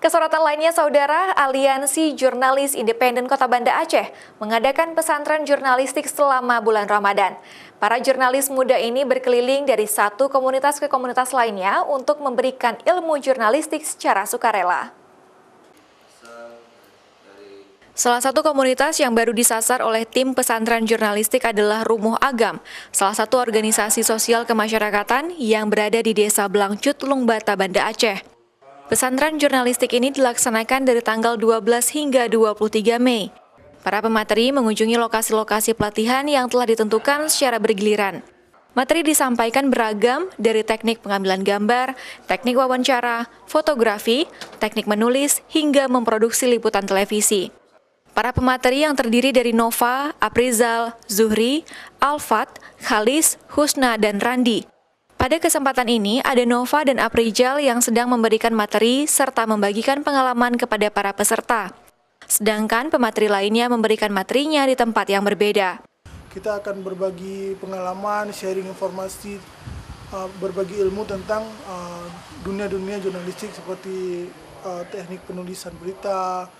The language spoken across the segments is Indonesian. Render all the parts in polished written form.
Kesorotan lainnya, Saudara, Aliansi Jurnalis Independen Kota Banda Aceh mengadakan pesantren jurnalistik selama bulan Ramadan. Para jurnalis muda ini berkeliling dari satu komunitas ke komunitas lainnya untuk memberikan ilmu jurnalistik secara sukarela. Salah satu komunitas yang baru disasar oleh tim pesantren jurnalistik adalah Rumuh Agam, salah satu organisasi sosial kemasyarakatan yang berada di Desa Blangcut, Lungbata, Banda Aceh. Pesantren jurnalistik ini dilaksanakan dari tanggal 12 hingga 23 Mei. Para pemateri mengunjungi lokasi-lokasi pelatihan yang telah ditentukan secara bergiliran. Materi disampaikan beragam dari teknik pengambilan gambar, teknik wawancara, fotografi, teknik menulis, hingga memproduksi liputan televisi. Para pemateri yang terdiri dari Nova, Aprizal, Zuhri, Alfat, Khalis, Husna, dan Randi. Pada kesempatan ini, ada Nova dan Aprizal yang sedang memberikan materi serta membagikan pengalaman kepada para peserta. Sedangkan pemateri lainnya memberikan materinya di tempat yang berbeda. Kita akan berbagi pengalaman, sharing informasi, berbagi ilmu tentang dunia-dunia jurnalistik seperti teknik penulisan berita,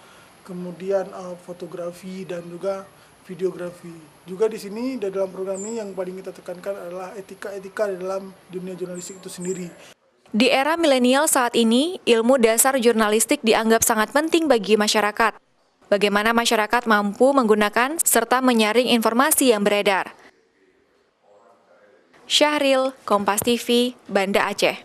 kemudian fotografi dan juga videografi. Juga di sini dalam program ini yang paling kita tekankan adalah etika-etika di dalam dunia jurnalistik itu sendiri. Di era milenial saat ini, ilmu dasar jurnalistik dianggap sangat penting bagi masyarakat. Bagaimana masyarakat mampu menggunakan serta menyaring informasi yang beredar. Syahril, Kompas TV, Banda Aceh.